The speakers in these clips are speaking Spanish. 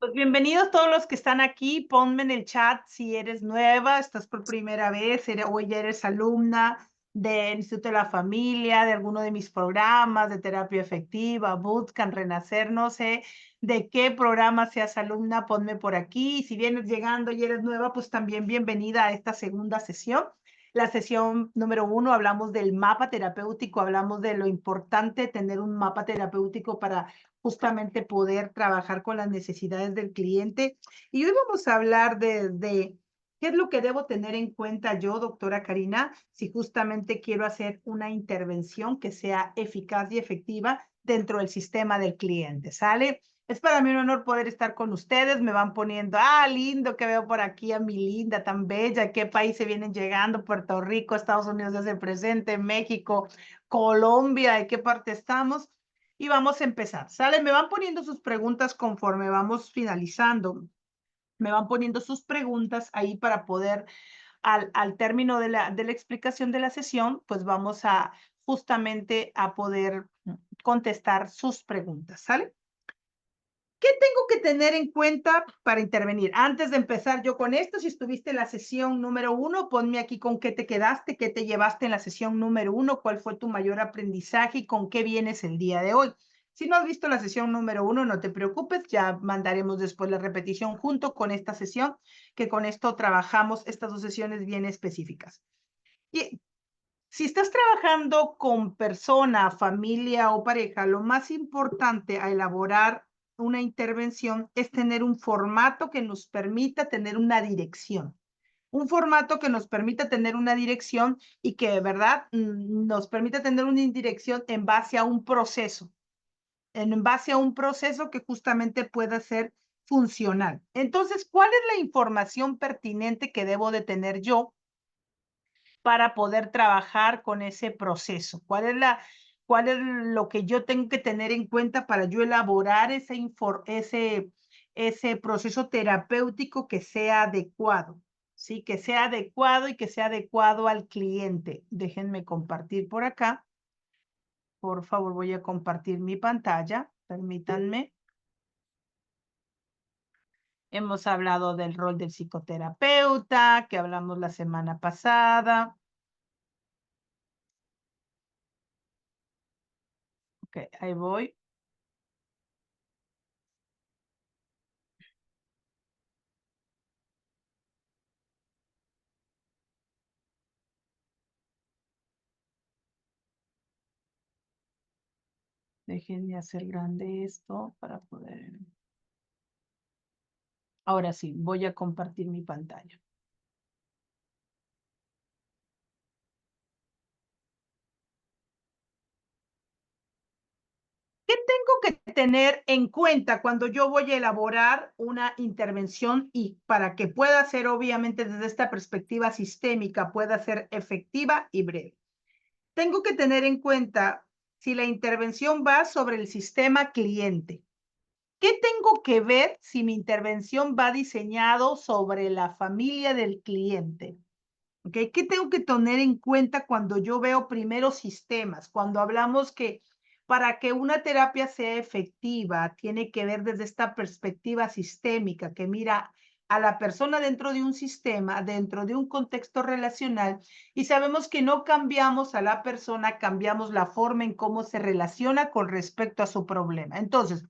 Pues bienvenidos todos los que están aquí. Ponme en el chat si eres nueva, estás por primera vez, o ya eres alumna del Instituto de la Familia, de alguno de mis programas de terapia efectiva, Bootcamp, Renacer, no sé de qué programa seas alumna, ponme por aquí. Y si vienes llegando y eres nueva, pues también bienvenida a esta segunda sesión. La sesión número 1 hablamos del mapa terapéutico, hablamos de lo importante de tener un mapa terapéutico para justamente poder trabajar con las necesidades del cliente. Y hoy vamos a hablar de qué es lo que debo tener en cuenta yo, doctora Karina, si justamente quiero hacer una intervención que sea eficaz y efectiva dentro del sistema del cliente, ¿sale? Es para mí un honor poder estar con ustedes. Me van poniendo, lindo que veo por aquí a mi linda, tan bella. ¿Qué país se vienen llegando? Puerto Rico, Estados Unidos hace presente, México, Colombia, ¿de qué parte estamos? Y vamos a empezar, ¿sale? Me van poniendo sus preguntas conforme vamos finalizando. Me van poniendo sus preguntas ahí para poder, al término de la explicación de la sesión, pues vamos a justamente a poder contestar sus preguntas, ¿sale? ¿Qué tengo que tener en cuenta para intervenir? Antes de empezar yo con esto, si estuviste en la sesión número 1, ponme aquí con qué te quedaste, qué te llevaste en la sesión número 1, cuál fue tu mayor aprendizaje y con qué vienes el día de hoy. Si no has visto la sesión número 1, no te preocupes, ya mandaremos después la repetición junto con esta sesión, que con esto trabajamos estas dos sesiones bien específicas. Y si estás trabajando con persona, familia o pareja, lo más importante a elaborar una intervención es tener un formato que nos permita tener una dirección. Un formato que nos permita tener una dirección y que, de verdad, nos permita tener una dirección en base a un proceso, en base a un proceso que justamente pueda ser funcional. Entonces, ¿cuál es la información pertinente que debo de tener yo para poder trabajar con ese proceso? ¿Cuál es lo que yo tengo que tener en cuenta para yo elaborar ese proceso terapéutico que sea adecuado? Sí, que sea adecuado y que sea adecuado al cliente. Déjenme compartir por acá. Por favor, voy a compartir mi pantalla. Permítanme. Hemos hablado del rol del psicoterapeuta, que hablamos la semana pasada. Ok, ahí voy. Déjenme hacer grande esto para poder. Ahora sí, voy a compartir mi pantalla. ¿Qué tengo que tener en cuenta cuando yo voy a elaborar una intervención y para que pueda ser, obviamente, desde esta perspectiva sistémica, pueda ser efectiva y breve? Tengo que tener en cuenta si la intervención va sobre el sistema cliente. ¿Qué tengo que ver si mi intervención va diseñado sobre la familia del cliente? ¿Okay? ¿Qué tengo que tener en cuenta cuando yo veo primero sistemas? Cuando hablamos que para que una terapia sea efectiva, tiene que ver desde esta perspectiva sistémica, que mira a la persona dentro de un sistema, dentro de un contexto relacional, y sabemos que no cambiamos a la persona, cambiamos la forma en cómo se relaciona con respecto a su problema. Entonces,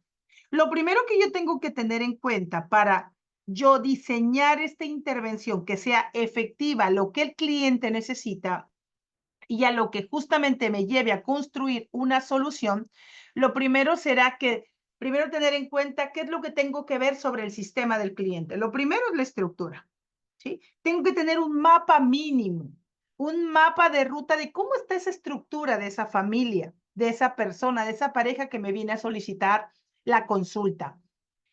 lo primero que yo tengo que tener en cuenta para yo diseñar esta intervención que sea efectiva, lo que el cliente necesita y a lo que justamente me lleve a construir una solución, lo primero será que primero tener en cuenta qué es lo que tengo que ver sobre el sistema del cliente. Lo primero es la estructura, ¿sí? Tengo que tener un mapa mínimo, un mapa de ruta de cómo está esa estructura de esa familia, de esa persona, de esa pareja que me viene a solicitar la consulta.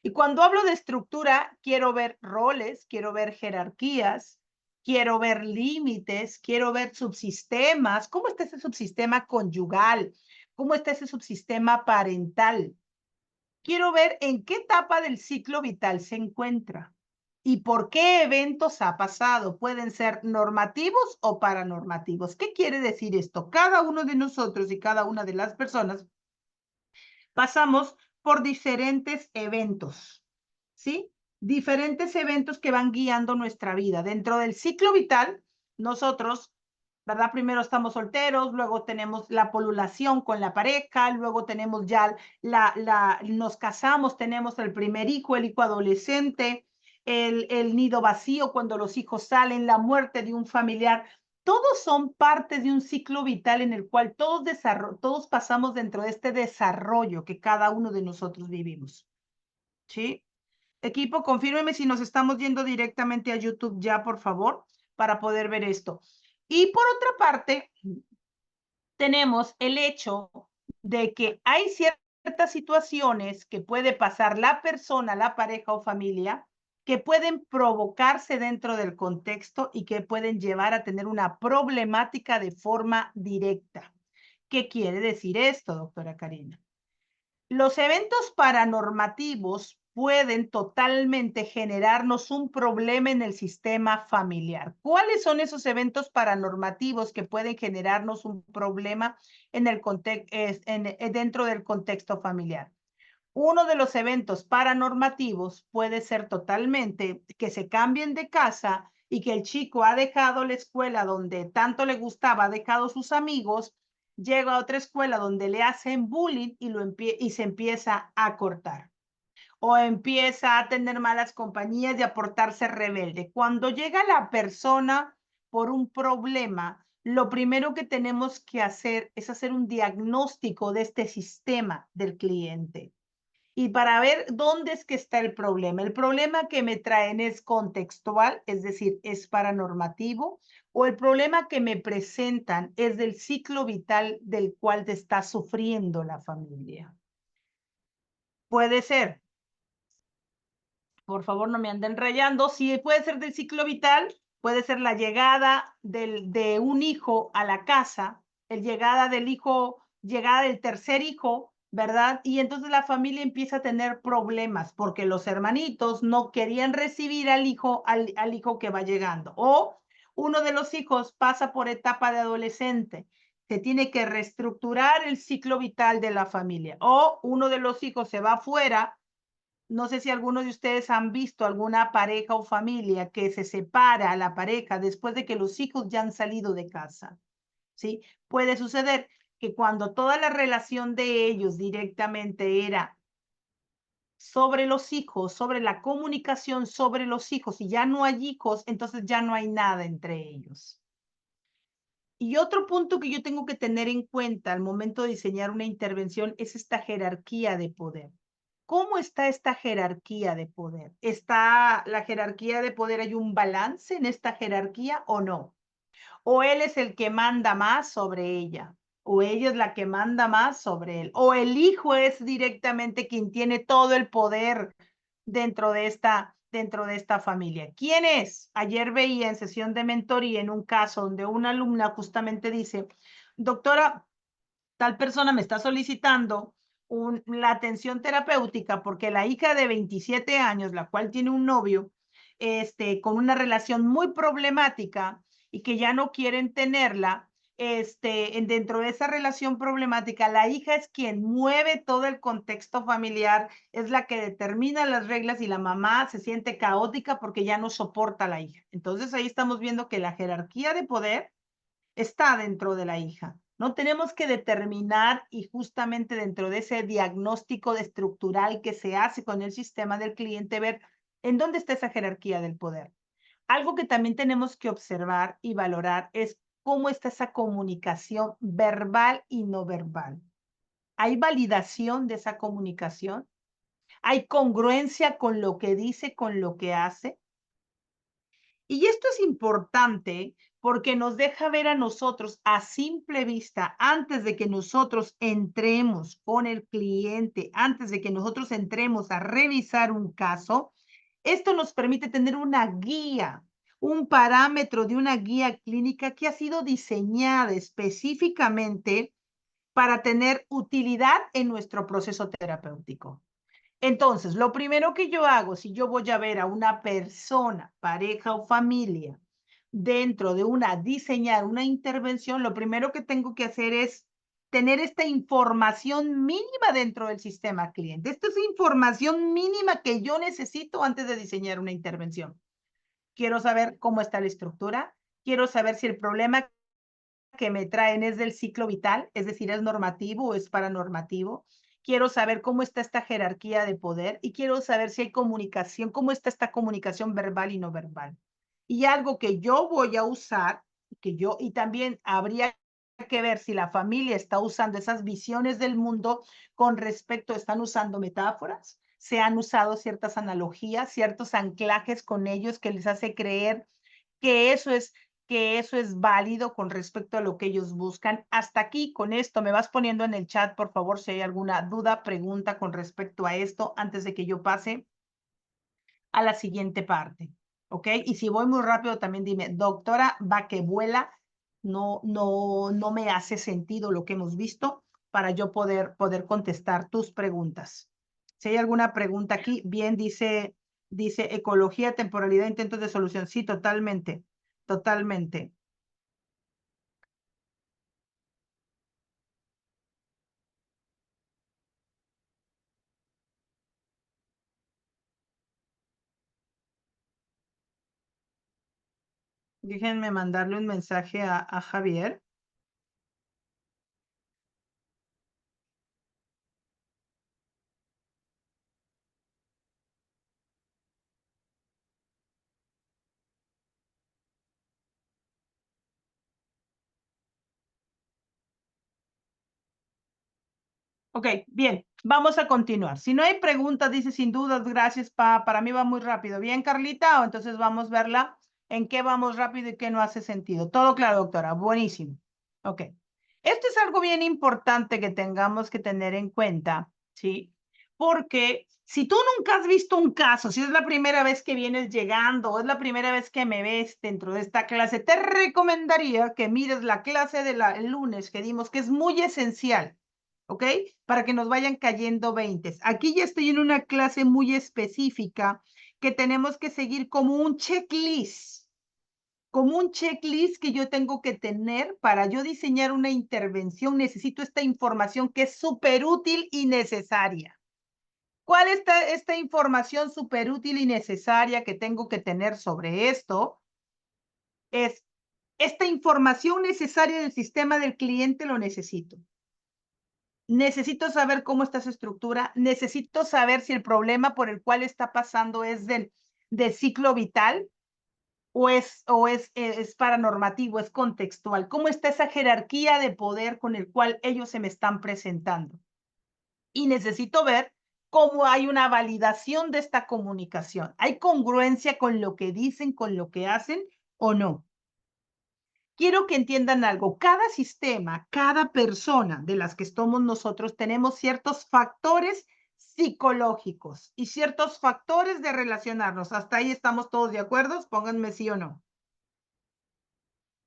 Y cuando hablo de estructura, quiero ver roles, quiero ver jerarquías, quiero ver límites, quiero ver subsistemas. ¿Cómo está ese subsistema conyugal? ¿Cómo está ese subsistema parental? Quiero ver en qué etapa del ciclo vital se encuentra y por qué eventos ha pasado. Pueden ser normativos o paranormativos. ¿Qué quiere decir esto? Cada uno de nosotros y cada una de las personas pasamos por diferentes eventos. ¿sí? Diferentes eventos que van guiando nuestra vida. Dentro del ciclo vital, nosotros, ¿verdad? Primero estamos solteros, luego tenemos la polulación con la pareja, luego tenemos ya nos casamos, tenemos el primer hijo, el hijo adolescente, el nido vacío cuando los hijos salen, la muerte de un familiar. Todos son partes de un ciclo vital en el cual todos pasamos dentro de este desarrollo que cada uno de nosotros vivimos. ¿Sí? Equipo, confírmeme si nos estamos yendo directamente a YouTube ya, por favor, para poder ver esto. Y por otra parte, tenemos el hecho de que hay ciertas situaciones que puede pasar la persona, la pareja o familia, que pueden provocarse dentro del contexto y que pueden llevar a tener una problemática de forma directa. ¿Qué quiere decir esto, doctora Karina? Los eventos paranormativos pueden totalmente generarnos un problema en el sistema familiar. ¿Cuáles son esos eventos paranormativos que pueden generarnos un problema en el dentro del contexto familiar? Uno de los eventos paranormativos puede ser totalmente que se cambien de casa y que el chico ha dejado la escuela donde tanto le gustaba, ha dejado sus amigos, llega a otra escuela donde le hacen bullying y se empieza a cortar o empieza a tener malas compañías y a portarse rebelde. Cuando llega la persona por un problema, lo primero que tenemos que hacer es hacer un diagnóstico de este sistema del cliente y para ver dónde es que está el problema. El problema que me traen es contextual, es decir, es paranormativo, o el problema que me presentan es del ciclo vital del cual te está sufriendo la familia. Puede ser, por favor, no me anden rayando, si puede ser del ciclo vital, puede ser la llegada de un hijo a la casa, llegada del hijo, llegada del tercer hijo, ¿verdad? Y entonces la familia empieza a tener problemas porque los hermanitos no querían recibir al hijo que va llegando. O uno de los hijos pasa por etapa de adolescente, se tiene que reestructurar el ciclo vital de la familia. O uno de los hijos se va afuera. No sé si algunos de ustedes han visto alguna pareja o familia que se separa a la pareja después de que los hijos ya han salido de casa, ¿sí? Puede suceder que cuando toda la relación de ellos directamente era sobre los hijos, sobre la comunicación sobre los hijos, y ya no hay hijos, entonces ya no hay nada entre ellos. Y otro punto que yo tengo que tener en cuenta al momento de diseñar una intervención es esta jerarquía de poder. ¿Cómo está esta jerarquía de poder? ¿Está la jerarquía de poder, hay un balance en esta jerarquía o no? ¿O él es el que manda más sobre ella? ¿O ella es la que manda más sobre él? ¿O el hijo es directamente quien tiene todo el poder dentro de esta familia? ¿Quién es? Ayer veía en sesión de mentoría en un caso donde una alumna justamente dice, doctora, tal persona me está solicitando la atención terapéutica porque la hija de 27 años, la cual tiene un novio, con una relación muy problemática y que ya no quieren tenerla, dentro de esa relación problemática, la hija es quien mueve todo el contexto familiar, es la que determina las reglas y la mamá se siente caótica porque ya no soporta a la hija. Entonces ahí estamos viendo que la jerarquía de poder está dentro de la hija. No tenemos que determinar y justamente dentro de ese diagnóstico estructural que se hace con el sistema del cliente, ver en dónde está esa jerarquía del poder. Algo que también tenemos que observar y valorar es cómo está esa comunicación verbal y no verbal. ¿Hay validación de esa comunicación? ¿Hay congruencia con lo que dice, con lo que hace? Y esto es importante porque nos deja ver a nosotros a simple vista, antes de que nosotros entremos con el cliente, antes de que nosotros entremos a revisar un caso, esto nos permite tener una guía, un parámetro de una guía clínica que ha sido diseñada específicamente para tener utilidad en nuestro proceso terapéutico. Entonces, lo primero que yo hago, si yo voy a ver a una persona, pareja o familia, dentro de diseñar una intervención, lo primero que tengo que hacer es tener esta información mínima dentro del sistema cliente. Esta es información mínima que yo necesito antes de diseñar una intervención. Quiero saber cómo está la estructura, quiero saber si el problema que me traen es del ciclo vital, es decir, es normativo o es paranormativo. Quiero saber cómo está esta jerarquía de poder y quiero saber si hay comunicación, cómo está esta comunicación verbal y no verbal. Y algo que yo voy a usar, y también habría que ver si la familia está usando esas visiones del mundo con respecto, están usando metáforas, se han usado ciertas analogías, ciertos anclajes con ellos que les hace creer que eso es válido con respecto a lo que ellos buscan. Hasta aquí, con esto, me vas poniendo en el chat, por favor, si hay alguna duda, pregunta con respecto a esto, antes de que yo pase a la siguiente parte, ¿ok? Y si voy muy rápido, también dime, doctora, va que vuela, no me hace sentido lo que hemos visto para yo poder contestar tus preguntas. Si hay alguna pregunta aquí, bien, dice ecología, temporalidad, intentos de solución. Sí, totalmente, totalmente. Déjenme mandarle un mensaje a Javier. Ok, bien, vamos a continuar. Si no hay preguntas, dice sin dudas, gracias, para mí va muy rápido. Bien, Carlita, o entonces vamos a verla en qué vamos rápido y qué no hace sentido. Todo claro, doctora, buenísimo. Ok, esto es algo bien importante que tengamos que tener en cuenta, ¿sí? Porque si tú nunca has visto un caso, si es la primera vez que vienes llegando o es la primera vez que me ves dentro de esta clase, te recomendaría que mires la clase del lunes que dimos, que es muy esencial. ¿Ok? Para que nos vayan cayendo 20. Aquí ya estoy en una clase muy específica que tenemos que seguir como un checklist que yo tengo que tener para yo diseñar una intervención. Necesito esta información que es súper útil y necesaria. ¿Cuál es esta información súper útil y necesaria que tengo que tener sobre esto? Es esta información necesaria del sistema del cliente lo necesito. Necesito saber cómo está su estructura, necesito saber si el problema por el cual está pasando es del ciclo vital o es paranormativo, es contextual. ¿Cómo está esa jerarquía de poder con el cual ellos se me están presentando? Y necesito ver cómo hay una validación de esta comunicación. ¿Hay congruencia con lo que dicen, con lo que hacen o no? Quiero que entiendan algo. Cada sistema, cada persona de las que somos nosotros, tenemos ciertos factores psicológicos y ciertos factores de relacionarnos. ¿Hasta ahí estamos todos de acuerdo? Pónganme sí o no.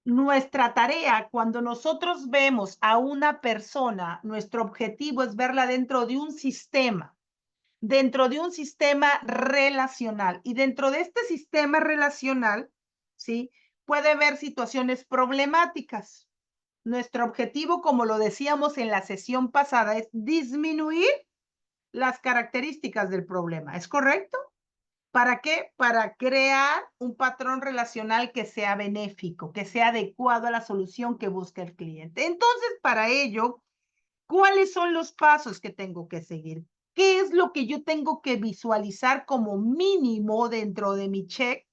Nuestra tarea, cuando nosotros vemos a una persona, nuestro objetivo es verla dentro de un sistema relacional. Y dentro de este sistema relacional, ¿sí? Puede haber situaciones problemáticas. Nuestro objetivo, como lo decíamos en la sesión pasada, es disminuir las características del problema. ¿Es correcto? ¿Para qué? Para crear un patrón relacional que sea benéfico, que sea adecuado a la solución que busca el cliente. Entonces, para ello, ¿cuáles son los pasos que tengo que seguir? ¿Qué es lo que yo tengo que visualizar como mínimo dentro de mi check?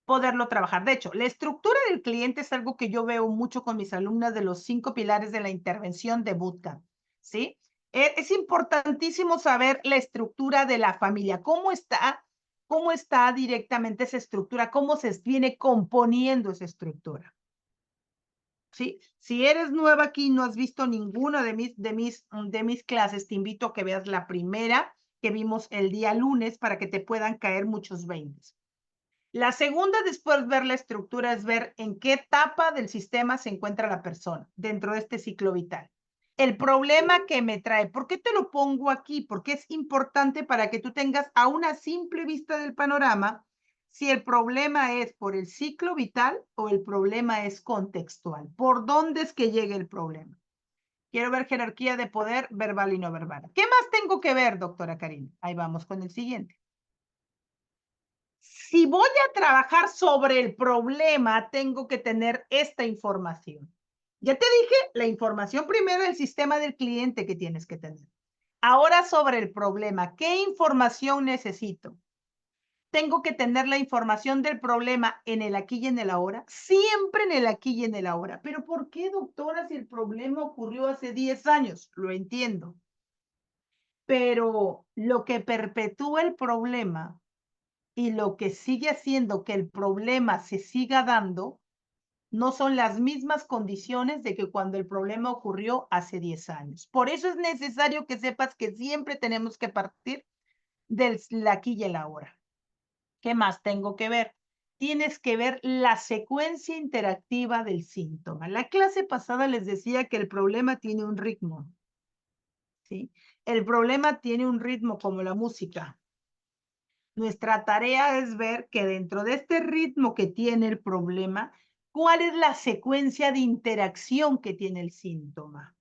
Poderlo trabajar. De hecho, la estructura del cliente es algo que yo veo mucho con mis alumnas de los 5 pilares de la intervención de bootcamp, ¿sí? Es importantísimo saber la estructura de la familia, cómo está directamente esa estructura, cómo se viene componiendo esa estructura. ¿Sí? Si eres nueva aquí y no has visto ninguna de mis clases, te invito a que veas la primera que vimos el día lunes para que te puedan caer muchos 20. La segunda, después de ver la estructura, es ver en qué etapa del sistema se encuentra la persona dentro de este ciclo vital. El problema que me trae, ¿por qué te lo pongo aquí? Porque es importante para que tú tengas a una simple vista del panorama, si el problema es por el ciclo vital o el problema es contextual. ¿Por dónde es que llega el problema? Quiero ver jerarquía de poder verbal y no verbal. ¿Qué más tengo que ver, doctora Karina? Ahí vamos con el siguiente. Si voy a trabajar sobre el problema, tengo que tener esta información. Ya te dije, la información primero del sistema del cliente que tienes que tener. Ahora sobre el problema, ¿qué información necesito? Tengo que tener la información del problema en el aquí y en el ahora, siempre en el aquí y en el ahora. Pero ¿por qué, doctora, si el problema ocurrió hace 10 años? Lo entiendo. Pero lo que perpetúa el problema y lo que sigue haciendo que el problema se siga dando no son las mismas condiciones de que cuando el problema ocurrió hace 10 años. Por eso es necesario que sepas que siempre tenemos que partir del aquí y el ahora. ¿Qué más tengo que ver? Tienes que ver la secuencia interactiva del síntoma. La clase pasada les decía que el problema tiene un ritmo, ¿sí? El problema tiene un ritmo como la música. Nuestra tarea es ver que dentro de este ritmo que tiene el problema, ¿cuál es la secuencia de interacción que tiene el síntoma?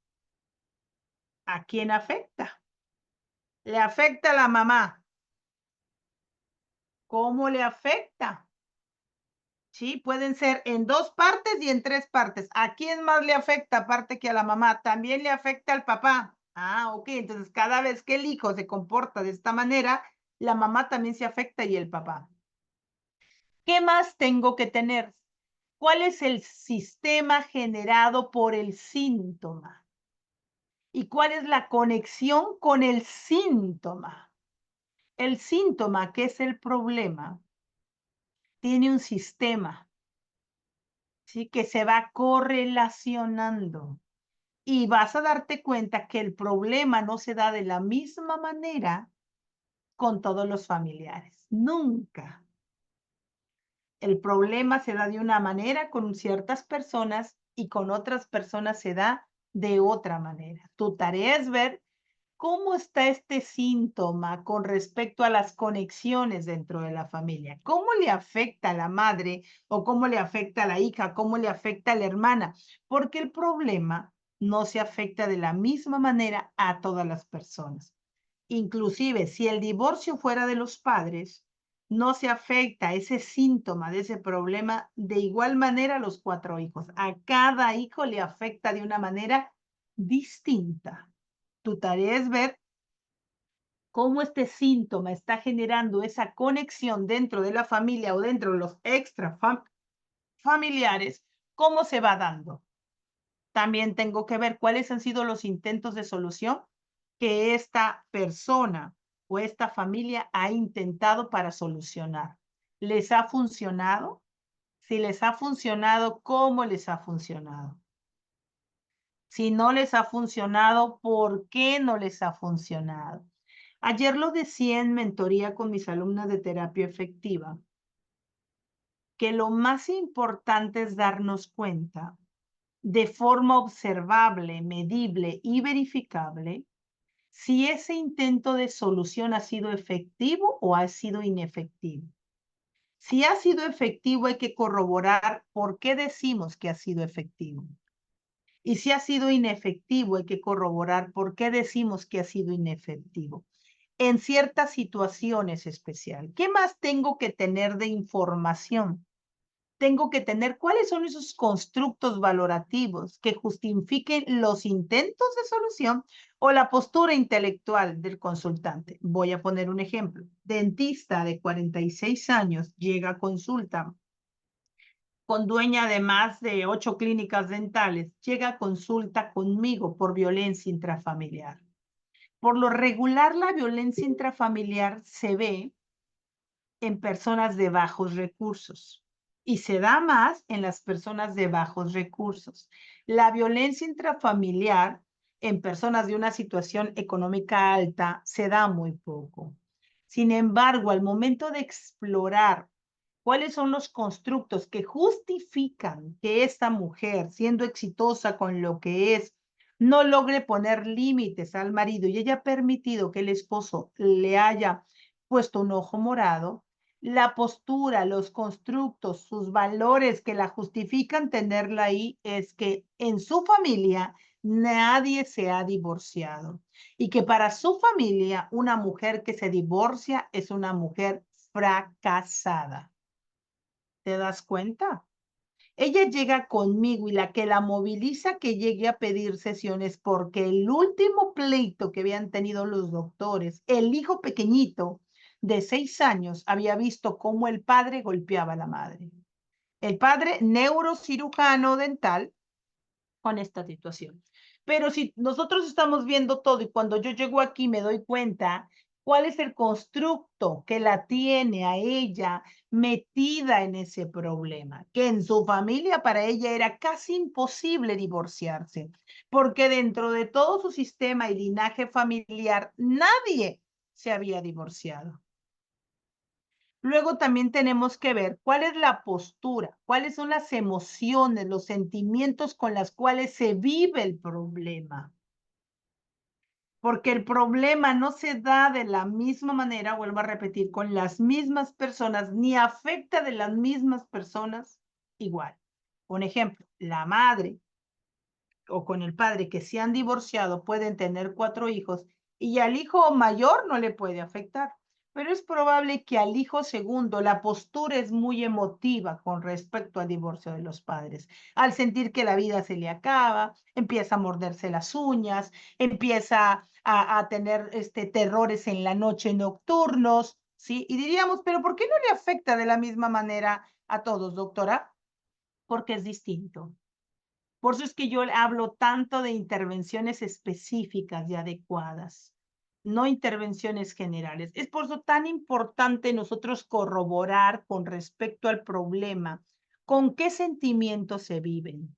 ¿A quién afecta? Le afecta a la mamá. ¿Cómo le afecta? Sí, pueden ser en 2 partes y en 3 partes. ¿A quién más le afecta aparte que a la mamá? También le afecta al papá. Ah, ok. Entonces, cada vez que el hijo se comporta de esta manera, la mamá también se afecta y el papá. ¿Qué más tengo que tener? ¿Cuál es el sistema generado por el síntoma? ¿Y cuál es la conexión con el síntoma? El síntoma, que es el problema, tiene un sistema, ¿sí? Que se va correlacionando. Y vas a darte cuenta que el problema no se da de la misma manera con todos los familiares. Nunca. El problema se da de una manera con ciertas personas y con otras personas se da de otra manera. Tu tarea es ver cómo está este síntoma con respecto a las conexiones dentro de la familia. ¿Cómo le afecta a la madre o cómo le afecta a la hija? ¿Cómo le afecta a la hermana? Porque el problema no se afecta de la misma manera a todas las personas. Inclusive, si el divorcio fuera de los padres, no se afecta ese síntoma de ese problema de igual manera a los 4 hijos. A cada hijo le afecta de una manera distinta. Tu tarea es ver cómo este síntoma está generando esa conexión dentro de la familia o dentro de los familiares, cómo se va dando. También tengo que ver cuáles han sido los intentos de solución que esta persona o esta familia ha intentado para solucionar. ¿Les ha funcionado? Si les ha funcionado, ¿cómo les ha funcionado? Si no les ha funcionado, ¿por qué no les ha funcionado? Ayer lo decía en mentoría con mis alumnas de terapia efectiva, que lo más importante es darnos cuenta de forma observable, medible y verificable si ese intento de solución ha sido efectivo o ha sido inefectivo. Si ha sido efectivo, hay que corroborar por qué decimos que ha sido efectivo. Y si ha sido inefectivo, hay que corroborar por qué decimos que ha sido inefectivo. En ciertas situaciones especiales. ¿Qué más tengo que tener de información? Tengo que tener cuáles son esos constructos valorativos que justifiquen los intentos de solución o la postura intelectual del consultante. Voy a poner un ejemplo. Dentista de 46 años llega a consulta con dueña de más de 8 clínicas dentales, llega a consulta conmigo por violencia intrafamiliar. Por lo regular, la violencia intrafamiliar se ve en personas de bajos recursos y se da más en las personas de bajos recursos. La violencia intrafamiliar en personas de una situación económica alta se da muy poco. Sin embargo, al momento de explorar cuáles son los constructos que justifican que esta mujer, siendo exitosa con lo que es, no logre poner límites al marido y haya permitido que el esposo le haya puesto un ojo morado, La postura, los constructos, sus valores que la justifican tenerla ahí es que en su familia nadie se ha divorciado y que para su familia una mujer que se divorcia es una mujer fracasada. ¿Te das cuenta? Ella llega conmigo y la que la moviliza que llegue a pedir sesiones porque el último pleito que habían tenido los doctores, el hijo pequeñito de 6 años había visto cómo el padre golpeaba a la madre. El padre neurocirujano dental con esta situación. Pero si nosotros estamos viendo todo y cuando yo llego aquí me doy cuenta cuál es el constructo que la tiene a ella metida en ese problema, que en su familia para ella era casi imposible divorciarse, porque dentro de todo su sistema y linaje familiar nadie se había divorciado. Luego también tenemos que ver cuál es la postura, cuáles son las emociones, los sentimientos con las cuales se vive el problema. Porque el problema no se da de la misma manera, vuelvo a repetir, con las mismas personas, ni afecta de las mismas personas igual. Un ejemplo, la madre o con el padre que se han divorciado pueden tener 4 hijos y al hijo mayor no le puede afectar. Pero es probable que al hijo segundo la postura es muy emotiva con respecto al divorcio de los padres. Al sentir que la vida se le acaba, empieza a morderse las uñas, empieza a tener terrores en la noche nocturnos, ¿sí? Y diríamos, pero ¿por qué no le afecta de la misma manera a todos, doctora? Porque es distinto. Por eso es que yo hablo tanto de intervenciones específicas y adecuadas, no intervenciones generales. Es por eso tan importante nosotros corroborar con respecto al problema, con qué sentimientos se viven,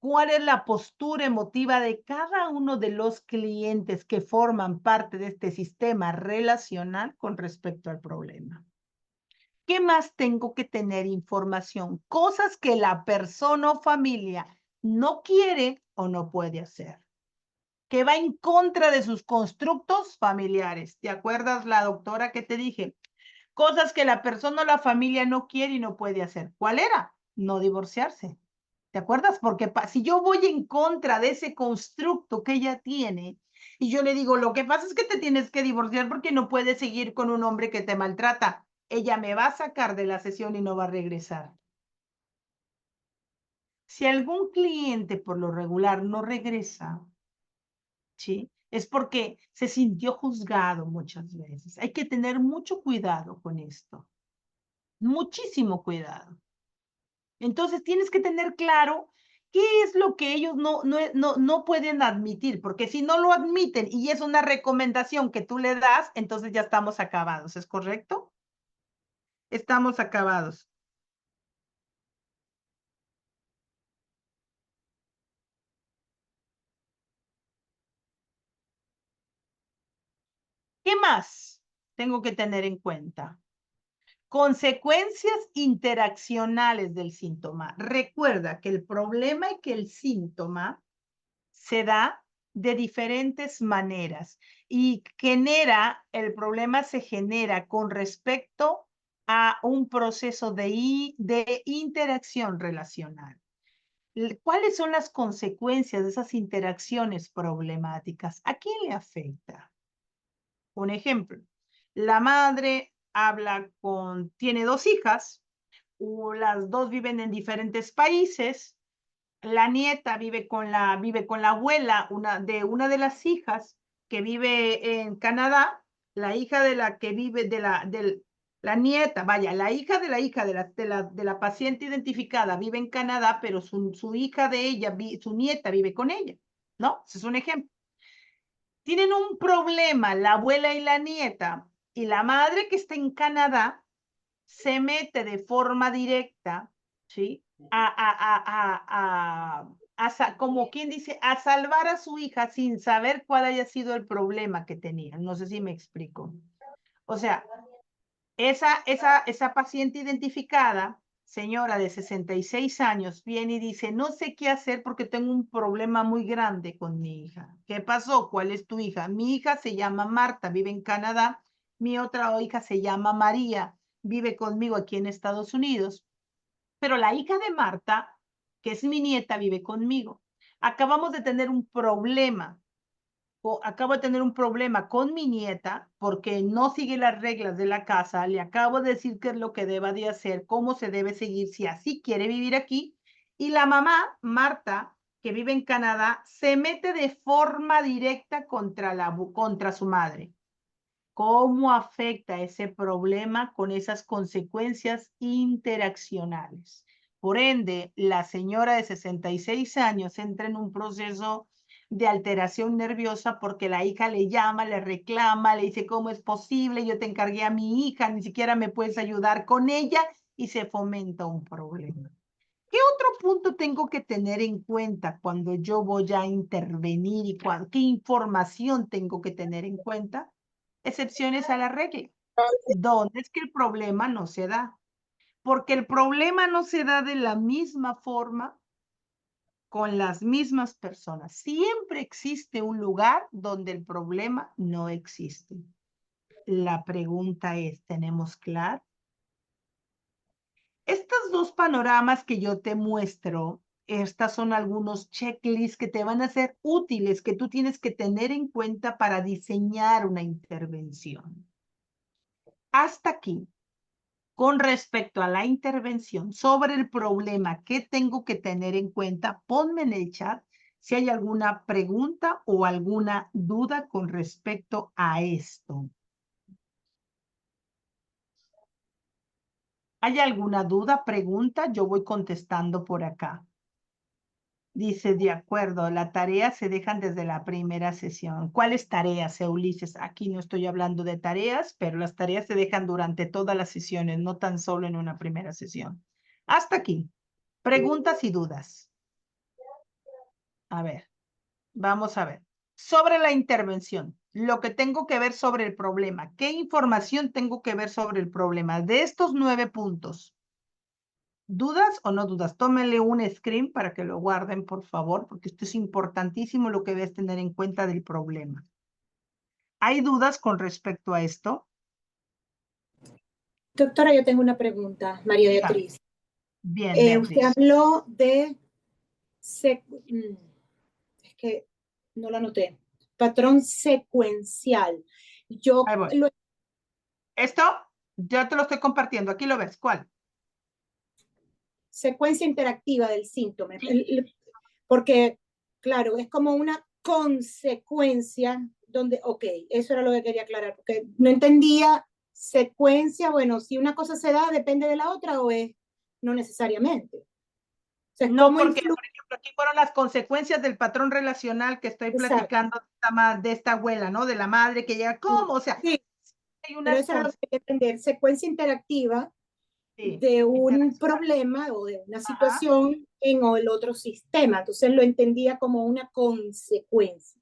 cuál es la postura emotiva de cada uno de los clientes que forman parte de este sistema relacional con respecto al problema. ¿Qué más tengo que tener información? Cosas que la persona o familia no quiere o no puede hacer, que va en contra de sus constructos familiares. ¿Te acuerdas la doctora que te dije? Cosas que la persona o la familia no quiere y no puede hacer. ¿Cuál era? No divorciarse. ¿Te acuerdas? Porque si yo voy en contra de ese constructo que ella tiene y yo le digo, lo que pasa es que te tienes que divorciar porque no puedes seguir con un hombre que te maltrata, ella me va a sacar de la sesión y no va a regresar. Si algún cliente por lo regular no regresa, ¿sí? Es porque se sintió juzgado muchas veces. Hay que tener mucho cuidado con esto, muchísimo cuidado. Entonces tienes que tener claro qué es lo que ellos no pueden admitir, porque si no lo admiten y es una recomendación que tú le das, entonces ya estamos acabados, ¿es correcto? Estamos acabados. ¿Qué más tengo que tener en cuenta? Consecuencias interaccionales del síntoma. Recuerda que el problema y que el síntoma se da de diferentes maneras y el problema se genera con respecto a un proceso de interacción relacional. ¿Cuáles son las consecuencias de esas interacciones problemáticas? ¿A quién le afecta? Un ejemplo, la madre tiene 2 hijas, las dos viven en diferentes países, la nieta vive con la abuela, una de las hijas que vive en Canadá, la hija de la que vive la nieta, vaya, la hija de la hija de la paciente identificada vive en Canadá, pero su hija de ella, su nieta vive con ella, ¿no? Ese es un ejemplo. Tienen un problema la abuela y la nieta, y la madre que está en Canadá se mete de forma directa, ¿sí? Como quien dice, a salvar a su hija sin saber cuál haya sido el problema que tenían. No sé si me explico. O sea, esa paciente identificada, señora de 66 años, viene y dice, no sé qué hacer porque tengo un problema muy grande con mi hija. ¿Qué pasó? ¿Cuál es tu hija? Mi hija se llama Marta, vive en Canadá. Mi otra hija se llama María, vive conmigo aquí en Estados Unidos, pero la hija de Marta, que es mi nieta, vive conmigo. Acabamos de tener un problema. Acabo de tener un problema con mi nieta porque no sigue las reglas de la casa. Le acabo de decir qué es lo que deba de hacer, cómo se debe seguir, si así quiere vivir aquí. Y la mamá, Marta, que vive en Canadá, se mete de forma directa contra su madre. ¿Cómo afecta ese problema con esas consecuencias interaccionales? Por ende, la señora de 66 años entra en un proceso de alteración nerviosa porque la hija le llama, le reclama, le dice, ¿cómo es posible? Yo te encargué a mi hija, ni siquiera me puedes ayudar con ella, y se fomenta un problema. ¿Qué otro punto tengo que tener en cuenta cuando yo voy a intervenir y qué información tengo que tener en cuenta? Excepciones a la regla. ¿Dónde es que el problema no se da? Porque el problema no se da de la misma forma con las mismas personas. Siempre existe un lugar donde el problema no existe. La pregunta es, ¿tenemos claro? Estos dos panoramas que yo te muestro, estas son algunos checklists que te van a ser útiles, que tú tienes que tener en cuenta para diseñar una intervención. Hasta aquí, con respecto a la intervención sobre el problema que tengo que tener en cuenta, ponme en el chat si hay alguna pregunta o alguna duda con respecto a esto. ¿Hay alguna duda, pregunta? Yo voy contestando por acá. Dice, de acuerdo, las tareas se dejan desde la primera sesión. ¿Cuáles tareas, Ulises? Aquí no estoy hablando de tareas, pero las tareas se dejan durante todas las sesiones, no tan solo en una primera sesión. Hasta aquí. Preguntas y dudas. A ver, vamos a ver. Sobre la intervención, lo que tengo que ver sobre el problema. ¿Qué información tengo que ver sobre el problema? De estos 9 puntos, ¿dudas o no dudas? Tómenle un screen para que lo guarden, por favor, porque esto es importantísimo lo que debes tener en cuenta del problema. ¿Hay dudas con respecto a esto? Doctora, yo tengo una pregunta, María Dígame. Beatriz. Bien, Usted Beatriz. habló de, es que no lo anoté, patrón secuencial. Yo Ahí voy. Esto ya te lo estoy compartiendo. Aquí lo ves. ¿Cuál? Secuencia interactiva del síntoma. Porque, claro, es como una consecuencia donde, ok, eso era lo que quería aclarar, porque no entendía secuencia, bueno, si una cosa se da, depende de la otra o es no necesariamente. O sea, No, porque, por ejemplo, aquí fueron las consecuencias del patrón relacional que estoy platicando de esta abuela, ¿no? De la madre que llega, ¿cómo? O sea, sí, hay pero unas eso era lo que quería entender, secuencia interactiva de un problema o de una situación en el otro sistema. Entonces lo entendía como una consecuencia.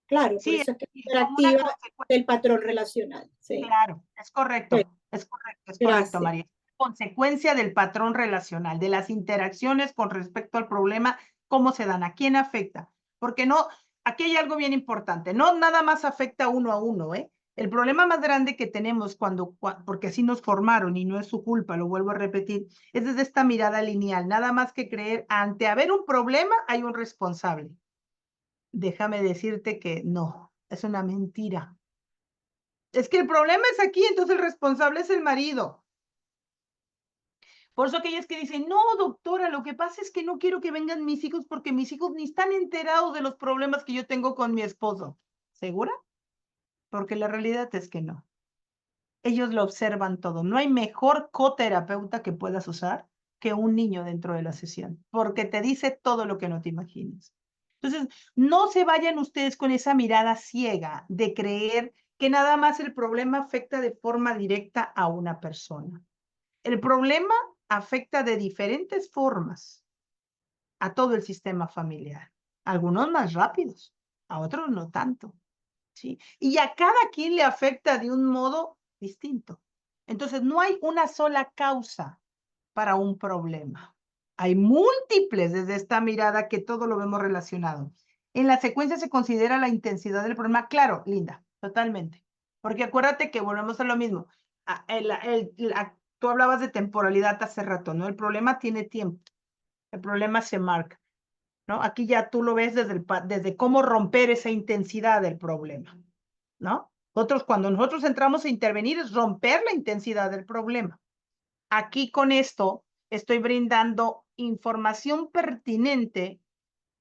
Claro, por sí, eso es que es como una interactiva del patrón relacional. Sí. Claro, es correcto, Sí. es correcto, Gracias. María. Consecuencia del patrón relacional, de las interacciones con respecto al problema, cómo se dan, a quién afecta. Porque no, aquí hay algo bien importante, no nada más afecta uno a uno, ¿eh? El problema más grande que tenemos porque así nos formaron y no es su culpa, lo vuelvo a repetir, es desde esta mirada lineal, nada más que creer ante haber un problema hay un responsable. Déjame decirte que no, es una mentira. Es que el problema es aquí, entonces el responsable es el marido. Por eso aquellas que dicen, no, doctora, lo que pasa es que no quiero que vengan mis hijos porque mis hijos ni están enterados de los problemas que yo tengo con mi esposo. ¿Segura? Porque la realidad es que no. Ellos lo observan todo. No hay mejor coterapeuta que puedas usar que un niño dentro de la sesión, porque te dice todo lo que no te imaginas. Entonces, no se vayan ustedes con esa mirada ciega de creer que nada más el problema afecta de forma directa a una persona. El problema afecta de diferentes formas a todo el sistema familiar. Algunos más rápidos, a otros no tanto. ¿Sí? Y a cada quien le afecta de un modo distinto. Entonces, no hay una sola causa para un problema. Hay múltiples desde esta mirada que todo lo vemos relacionado. En la secuencia se considera la intensidad del problema. Claro, Linda, totalmente. Porque acuérdate que volvemos a lo mismo. Tú hablabas de temporalidad hace rato, ¿no? El problema tiene tiempo, el problema se marca, ¿no? Aquí ya tú lo ves desde cómo romper esa intensidad del problema, ¿no? Cuando nosotros entramos a intervenir, es romper la intensidad del problema. Aquí con esto estoy brindando información pertinente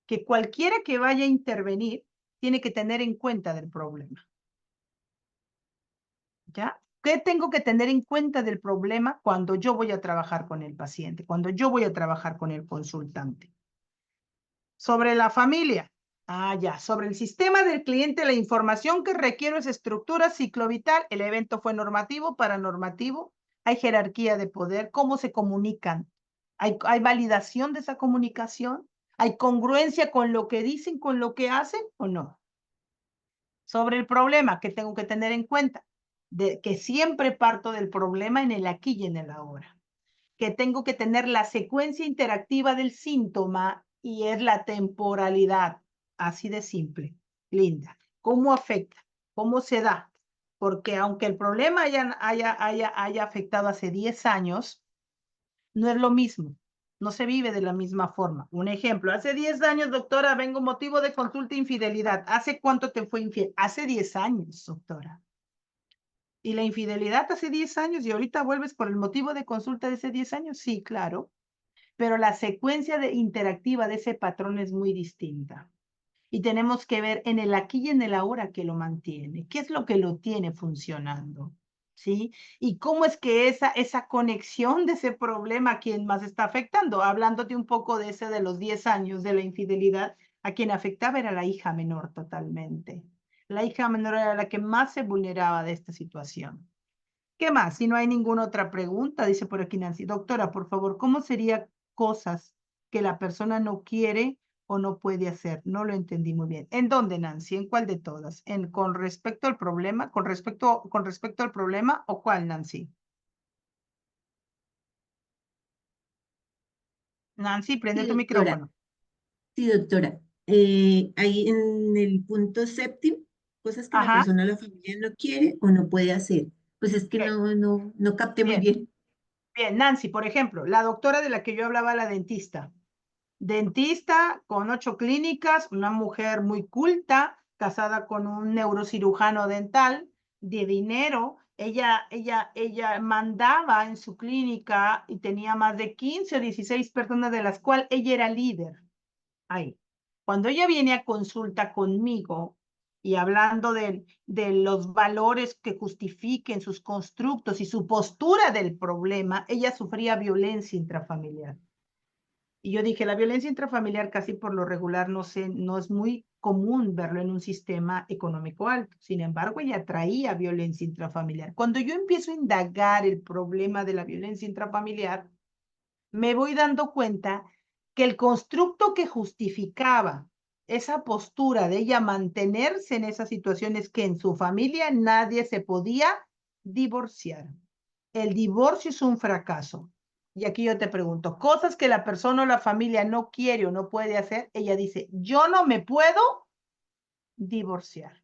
que cualquiera que vaya a intervenir tiene que tener en cuenta del problema. ¿Ya? ¿Qué tengo que tener en cuenta del problema cuando yo voy a trabajar con el paciente, cuando yo voy a trabajar con el consultante? Sobre la familia. Ya. Sobre el sistema del cliente, la información que requiero es estructura ciclovital. El evento fue normativo, paranormativo. Hay jerarquía de poder. ¿Cómo se comunican? ¿Hay validación de esa comunicación? ¿Hay congruencia con lo que dicen, con lo que hacen o no? Sobre el problema, que tengo que tener en cuenta, de que siempre parto del problema en el aquí y en el ahora, que tengo que tener la secuencia interactiva del síntoma y es la temporalidad, así de simple, linda. ¿Cómo afecta? ¿Cómo se da? Porque aunque el problema haya afectado hace 10 años, no es lo mismo. No se vive de la misma forma. Un ejemplo, hace 10 años, doctora, vengo motivo de consulta infidelidad. ¿Hace cuánto te fue infiel? Hace 10 años, doctora. ¿Y la infidelidad hace 10 años y ahorita vuelves por el motivo de consulta de ese 10 años? Sí, claro. Pero la secuencia interactiva de ese patrón es muy distinta. Y tenemos que ver en el aquí y en el ahora que lo mantiene. ¿Qué es lo que lo tiene funcionando? ¿Sí? Y cómo es que esa conexión de ese problema a quien más está afectando. Hablándote un poco de ese de los 10 años de la infidelidad, a quien afectaba era la hija menor totalmente. La hija menor era la que más se vulneraba de esta situación. ¿Qué más? Si no hay ninguna otra pregunta, dice por aquí Nancy. Doctora, por favor, ¿cómo sería cosas que la persona no quiere o no puede hacer? No lo entendí muy bien. ¿En dónde, Nancy? ¿En cuál de todas? ¿Con respecto al problema? ¿Con respecto al problema o cuál, Nancy? Nancy, prende Sí, tu doctora. micrófono. Sí, doctora. Ahí en el punto séptimo, cosas que la Ajá, persona o la familia no quiere o no puede hacer. Pues es que bien, no capté muy bien, bien. bien. Nancy, por ejemplo, la doctora de la que yo hablaba, la dentista. Dentista con 8 clínicas, una mujer muy culta, casada con un neurocirujano dental, de dinero. Ella mandaba en su clínica y tenía más de 15 o 16 personas, de las cuales ella era líder. Ahí. Cuando ella viene a consulta conmigo y hablando de los valores que justifiquen sus constructos y su postura del problema, ella sufría violencia intrafamiliar. Y yo dije, la violencia intrafamiliar casi por lo regular no es muy común verlo en un sistema económico alto. Sin embargo, ella traía violencia intrafamiliar. Cuando yo empiezo a indagar el problema de la violencia intrafamiliar, me voy dando cuenta que el constructo que justificaba esa postura de ella mantenerse en esa situación es que en su familia nadie se podía divorciar. El divorcio es un fracaso. Y aquí yo te pregunto, cosas que la persona o la familia no quiere o no puede hacer, ella dice, yo no me puedo divorciar.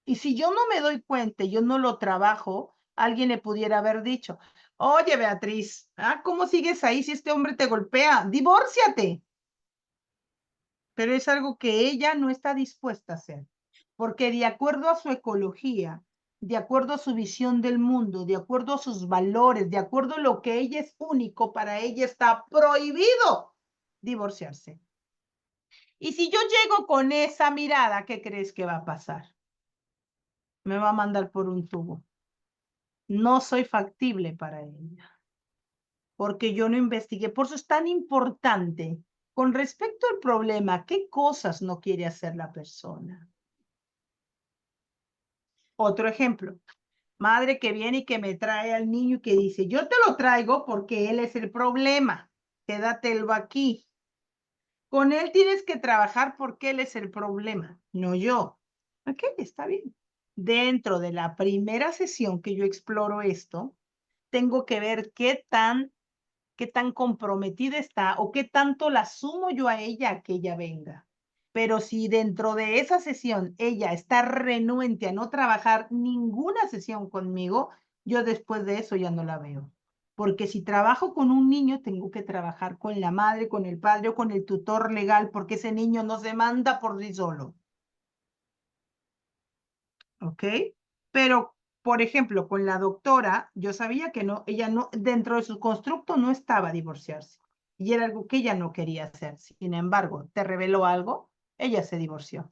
Y si yo no me doy cuenta, yo no lo trabajo, alguien le pudiera haber dicho, oye Beatriz, ¿cómo sigues ahí si este hombre te golpea? Divórciate. Pero es algo que ella no está dispuesta a hacer, porque de acuerdo a su ecología, de acuerdo a su visión del mundo, de acuerdo a sus valores, de acuerdo a lo que ella es único, para ella está prohibido divorciarse. Y si yo llego con esa mirada, ¿qué crees que va a pasar? Me va a mandar por un tubo. No soy factible para ella, porque yo no investigué. Por eso es tan importante, con respecto al problema, ¿qué cosas no quiere hacer la persona? Otro ejemplo, madre que viene y que me trae al niño y que dice, yo te lo traigo porque él es el problema, quédatelo aquí. Con él tienes que trabajar porque él es el problema, no yo. Ok, está bien. Dentro de la primera sesión que yo exploro esto, tengo que ver qué tan comprometida está o qué tanto la sumo yo a ella a que ella venga. Pero si dentro de esa sesión ella está renuente a no trabajar ninguna sesión conmigo, yo después de eso ya no la veo. Porque si trabajo con un niño, tengo que trabajar con la madre, con el padre o con el tutor legal, porque ese niño no se manda por sí solo. ¿Ok? Pero, por ejemplo, con la doctora, yo sabía que no, ella no, dentro de su constructo no estaba divorciarse. Y era algo que ella no quería hacer. Sin embargo, te reveló algo, ella se divorció.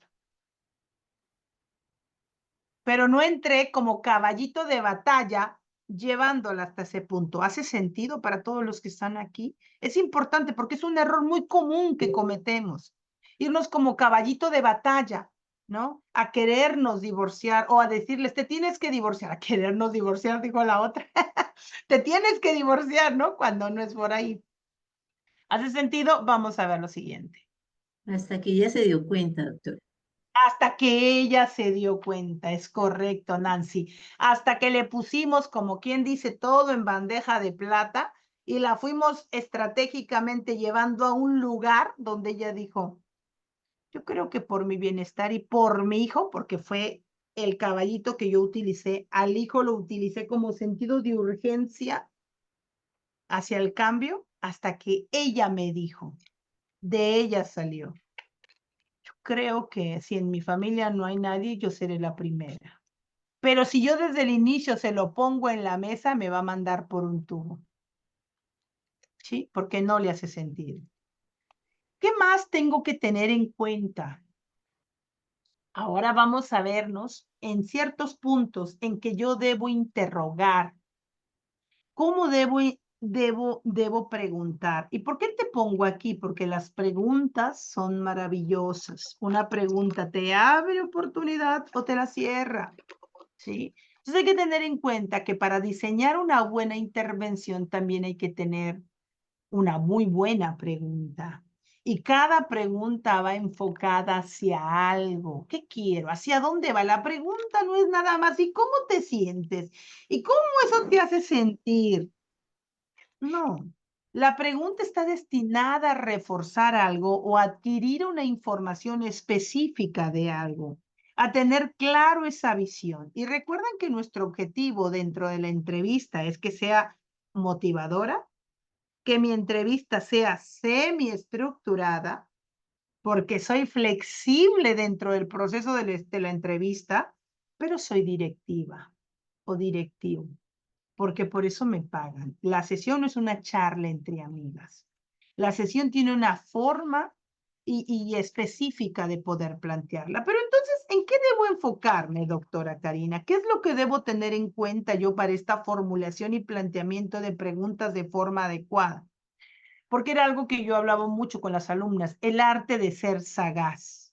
Pero no entré como caballito de batalla llevándola hasta ese punto. ¿Hace sentido para todos los que están aquí? Es importante porque es un error muy común que cometemos. Irnos como caballito de batalla, ¿no? A querernos divorciar o a decirles, te tienes que divorciar, a querernos divorciar, dijo la otra. Te tienes que divorciar, ¿no? Cuando no es por ahí. ¿Hace sentido? Vamos a ver lo siguiente. Hasta que ella se dio cuenta, doctora. Hasta que ella se dio cuenta, es correcto, Nancy. Hasta que le pusimos, como quien dice, todo en bandeja de plata y la fuimos estratégicamente llevando a un lugar donde ella dijo, yo creo que por mi bienestar y por mi hijo, porque fue el caballito que yo utilicé, al hijo lo utilicé como sentido de urgencia hacia el cambio, hasta que ella me dijo, de ella salió. Creo que si en mi familia no hay nadie, yo seré la primera. Pero si yo desde el inicio se lo pongo en la mesa, me va a mandar por un tubo. ¿Sí? Porque no le hace sentido. ¿Qué más tengo que tener en cuenta? Ahora vamos a vernos en ciertos puntos en que yo debo interrogar. ¿Cómo debo preguntar? ¿Y por qué te pongo aquí? Porque las preguntas son maravillosas. Una pregunta te abre oportunidad o te la cierra. ¿Sí? Entonces hay que tener en cuenta que para diseñar una buena intervención también hay que tener una muy buena pregunta. Y cada pregunta va enfocada hacia algo. ¿Qué quiero? ¿Hacia dónde va? La pregunta no es nada más, ¿y cómo te sientes? ¿Y cómo eso te hace sentir? No. La pregunta está destinada a reforzar algo o adquirir una información específica de algo, a tener claro esa visión. Y recuerden que nuestro objetivo dentro de la entrevista es que sea motivadora, que mi entrevista sea semiestructurada, porque soy flexible dentro del proceso de la entrevista, pero soy directiva o directivo porque por eso me pagan. La sesión no es una charla entre amigas. La sesión tiene una forma y específica de poder plantearla. Pero entonces, ¿en qué debo enfocarme, doctora Karina? ¿Qué es lo que debo tener en cuenta yo para esta formulación y planteamiento de preguntas de forma adecuada? Porque era algo que yo hablaba mucho con las alumnas, el arte de ser sagaz.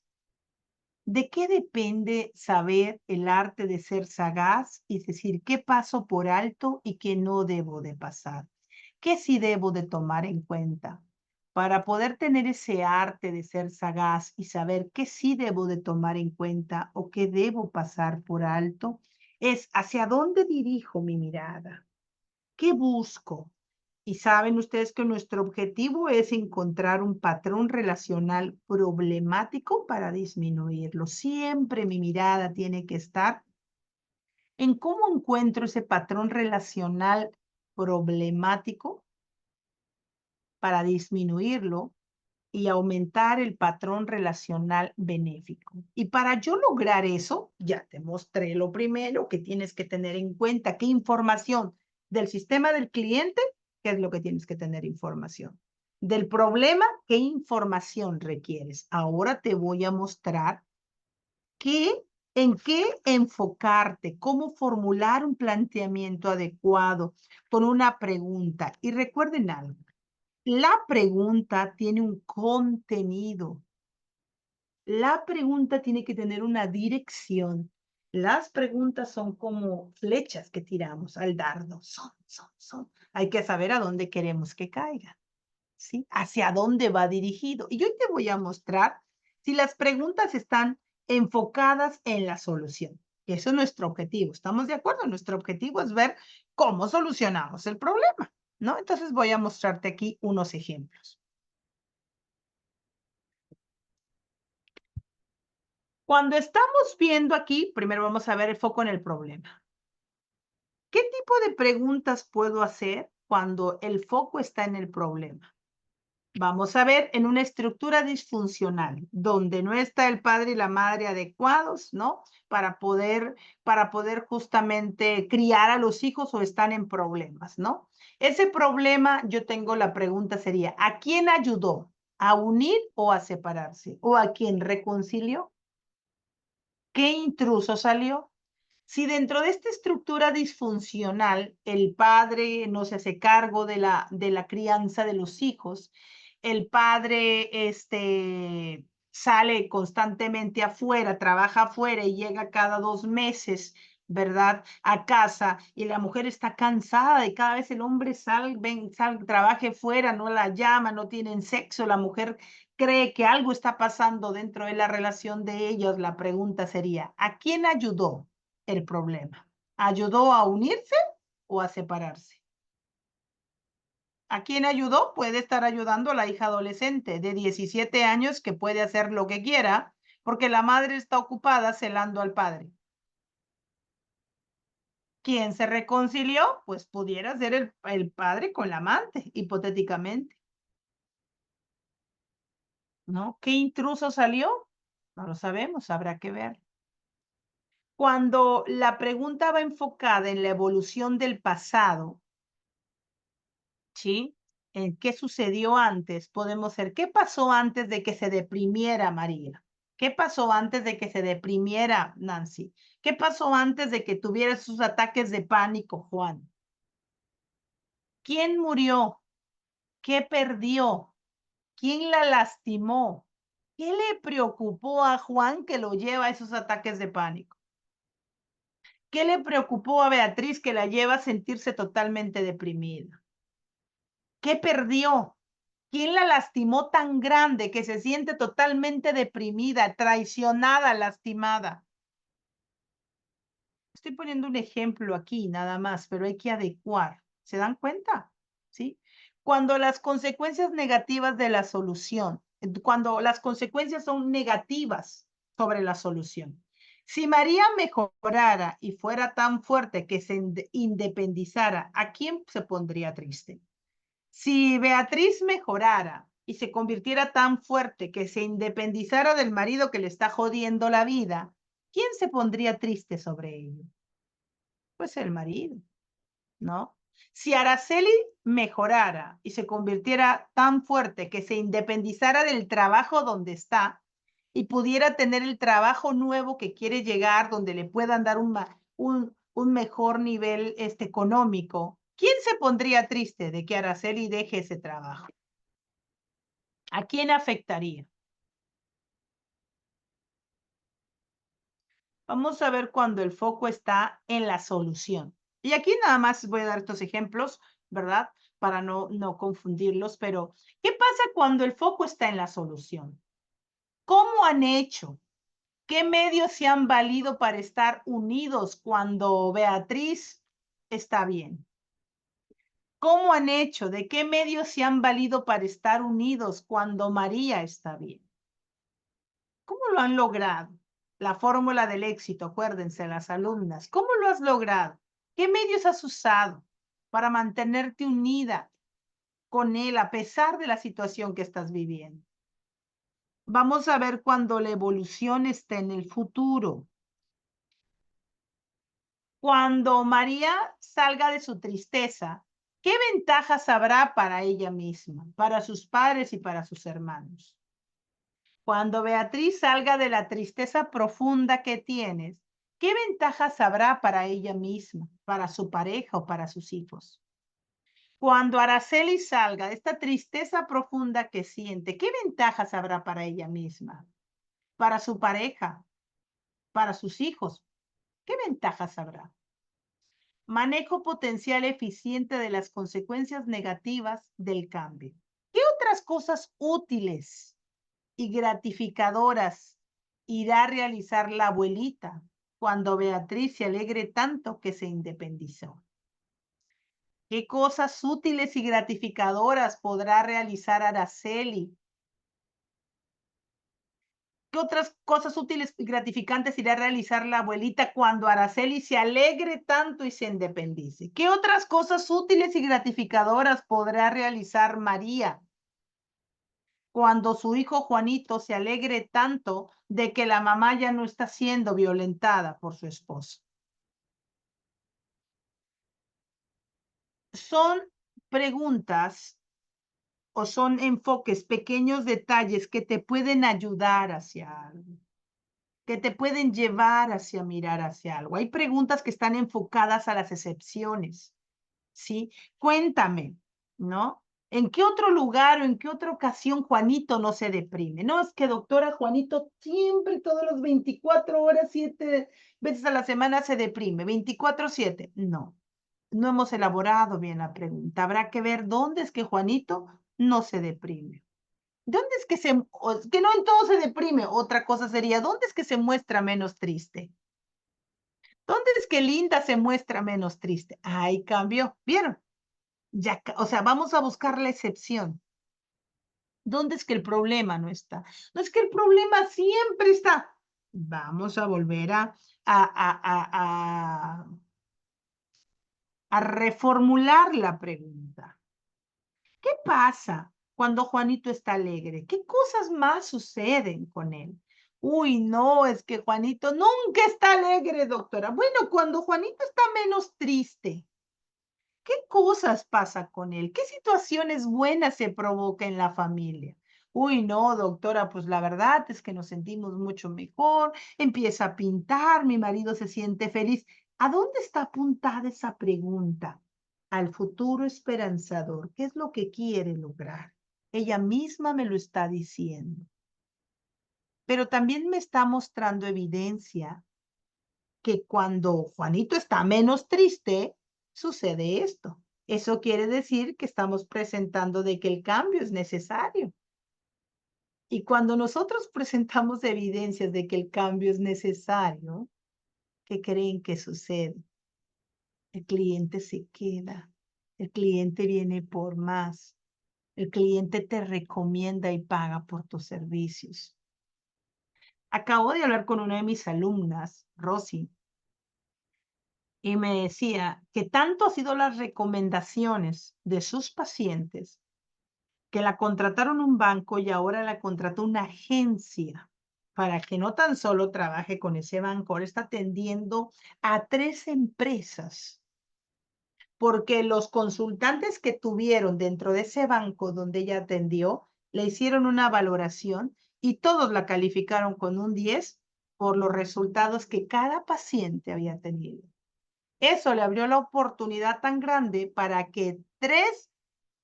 ¿De qué depende saber el arte de ser sagaz y decir qué paso por alto y qué no debo de pasar? ¿Qué sí debo de tomar en cuenta? Para poder tener ese arte de ser sagaz y saber qué sí debo de tomar en cuenta o qué debo pasar por alto, es hacia dónde dirijo mi mirada. ¿Qué busco? Y saben ustedes que nuestro objetivo es encontrar un patrón relacional problemático para disminuirlo. Siempre mi mirada tiene que estar en cómo encuentro ese patrón relacional problemático para disminuirlo y aumentar el patrón relacional benéfico. Y para yo lograr eso, ya te mostré lo primero que tienes que tener en cuenta, qué información del sistema del cliente, qué es lo que tienes que tener información. Del problema, qué información requieres. Ahora te voy a mostrar en qué enfocarte, cómo formular un planteamiento adecuado con una pregunta. Y recuerden algo, la pregunta tiene un contenido. La pregunta tiene que tener una dirección. Las preguntas son como flechas que tiramos al dardo. Son. Hay que saber a dónde queremos que caiga, ¿sí? Hacia dónde va dirigido. Y hoy te voy a mostrar si las preguntas están enfocadas en la solución. Y eso es nuestro objetivo. ¿Estamos de acuerdo? Nuestro objetivo es ver cómo solucionamos el problema, ¿no? Entonces voy a mostrarte aquí unos ejemplos. Cuando estamos viendo aquí, primero vamos a ver el foco en el problema. ¿Qué tipo de preguntas puedo hacer cuando el foco está en el problema? Vamos a ver, en una estructura disfuncional, donde no está el padre y la madre adecuados, ¿no? Para poder justamente criar a los hijos o están en problemas, ¿no? Ese problema, yo tengo la pregunta sería, ¿a quién ayudó? ¿A unir o a separarse? ¿O a quién reconcilió? ¿Qué intruso salió? Si dentro de esta estructura disfuncional el padre no se hace cargo de la crianza de los hijos, el padre sale constantemente afuera, trabaja afuera y llega cada 2 meses, ¿verdad? A casa y la mujer está cansada de cada vez el hombre trabaje fuera, no la llama, no tienen sexo, la mujer cree que algo está pasando dentro de la relación de ellos. La pregunta sería, ¿a quién ayudó el problema? ¿Ayudó a unirse o a separarse? ¿A quién ayudó? Puede estar ayudando a la hija adolescente de 17 años que puede hacer lo que quiera porque la madre está ocupada celando al padre. ¿Quién se reconcilió? Pues pudiera ser el padre con la amante, hipotéticamente, ¿no? ¿Qué intruso salió? No lo sabemos, habrá que ver. Cuando la pregunta va enfocada en la evolución del pasado, ¿sí? En qué sucedió antes, podemos ser, ¿qué pasó antes de que se deprimiera María? ¿Qué pasó antes de que se deprimiera Nancy? ¿Qué pasó antes de que tuviera sus ataques de pánico Juan? ¿Quién murió? ¿Qué perdió? ¿Quién la lastimó? ¿Qué le preocupó a Juan que lo lleva a esos ataques de pánico? ¿Qué le preocupó a Beatriz que la lleva a sentirse totalmente deprimida? ¿Qué perdió? ¿Quién la lastimó tan grande que se siente totalmente deprimida, traicionada, lastimada? Estoy poniendo un ejemplo aquí nada más, pero hay que adecuar. ¿Se dan cuenta? ¿Sí? Cuando las consecuencias negativas de la solución, cuando las consecuencias son negativas sobre la solución. Si María mejorara y fuera tan fuerte que se independizara, ¿a quién se pondría triste? Si Beatriz mejorara y se convirtiera tan fuerte que se independizara del marido que le está jodiendo la vida, ¿quién se pondría triste sobre ello? Pues el marido, ¿no? Si Araceli mejorara y se convirtiera tan fuerte que se independizara del trabajo donde está y pudiera tener el trabajo nuevo que quiere llegar, donde le puedan dar un mejor nivel económico, ¿quién se pondría triste de que Araceli deje ese trabajo? ¿A quién afectaría? Vamos a ver cuando el foco está en la solución. Y aquí nada más voy a dar estos ejemplos, ¿verdad? Para no confundirlos, pero ¿qué pasa cuando el foco está en la solución? ¿Cómo han hecho? ¿Qué medios se han valido para estar unidos cuando Beatriz está bien? ¿Cómo han hecho? ¿De qué medios se han valido para estar unidos cuando María está bien? ¿Cómo lo han logrado? La fórmula del éxito, acuérdense, las alumnas. ¿Cómo lo has logrado? ¿Qué medios has usado para mantenerte unida con él a pesar de la situación que estás viviendo? Vamos a ver cuando la evolución está en el futuro. Cuando María salga de su tristeza, ¿qué ventajas habrá para ella misma, para sus padres y para sus hermanos? Cuando Beatriz salga de la tristeza profunda que tienes, ¿qué ventajas habrá para ella misma, para su pareja o para sus hijos? Cuando Araceli salga de esta tristeza profunda que siente, ¿qué ventajas habrá para ella misma, para su pareja, para sus hijos? ¿Qué ventajas habrá? Manejo potencial eficiente de las consecuencias negativas del cambio. ¿Qué otras cosas útiles y gratificadoras irá a realizar la abuelita cuando Beatriz se alegre tanto que se independizó? ¿Qué cosas útiles y gratificadoras podrá realizar Araceli ¿Qué otras cosas útiles y gratificantes irá a realizar la abuelita cuando Araceli se alegre tanto y se independice? ¿Qué otras cosas útiles y gratificadoras podrá realizar María cuando su hijo Juanito se alegre tanto de que la mamá ya no está siendo violentada por su esposo? Son preguntas o son enfoques, pequeños detalles que te pueden ayudar hacia algo, que te pueden llevar hacia mirar hacia algo. Hay preguntas que están enfocadas a las excepciones, ¿sí? Cuéntame, ¿no? ¿En qué otro lugar o en qué otra ocasión Juanito no se deprime? No, es que doctora Juanito siempre, todos los 24 horas, 7 veces a la semana se deprime, 24/7. No, no hemos elaborado bien la pregunta. Habrá que ver dónde es que Juanito no se deprime. ¿Dónde es que que no en todo se deprime? Otra cosa sería, ¿dónde es que se muestra menos triste? ¿Dónde es que Linda se muestra menos triste? Ahí cambió, ¿vieron? Ya, o sea, vamos a buscar la excepción. ¿Dónde es que el problema no está? No es que el problema siempre está. Vamos a volver a reformular la pregunta. ¿Qué pasa cuando Juanito está alegre? ¿Qué cosas más suceden con él? Uy, no, es que Juanito nunca está alegre, doctora. Bueno, cuando Juanito está menos triste, ¿qué cosas pasa con él? ¿Qué situaciones buenas se provoca en la familia? Uy, no, doctora, pues la verdad es que nos sentimos mucho mejor, empieza a pintar, mi marido se siente feliz. ¿A dónde está apuntada esa pregunta? Al futuro esperanzador. ¿Qué es lo que quiere lograr? Ella misma me lo está diciendo. Pero también me está mostrando evidencia que cuando Juanito está menos triste, sucede esto. Eso quiere decir que estamos presentando de que el cambio es necesario. Y cuando nosotros presentamos evidencias de que el cambio es necesario, ¿qué creen que sucede? El cliente se queda, el cliente viene por más, el cliente te recomienda y paga por tus servicios. Acabo de hablar con una de mis alumnas, Rosy, y me decía que tanto ha sido las recomendaciones de sus pacientes que la contrataron un banco y ahora la contrató una agencia para que no tan solo trabaje con ese banco, ahora está atendiendo a 3 empresas, porque los consultantes que tuvieron dentro de ese banco donde ella atendió, le hicieron una valoración y todos la calificaron con un 10 por los resultados que cada paciente había tenido. Eso le abrió la oportunidad tan grande para que 3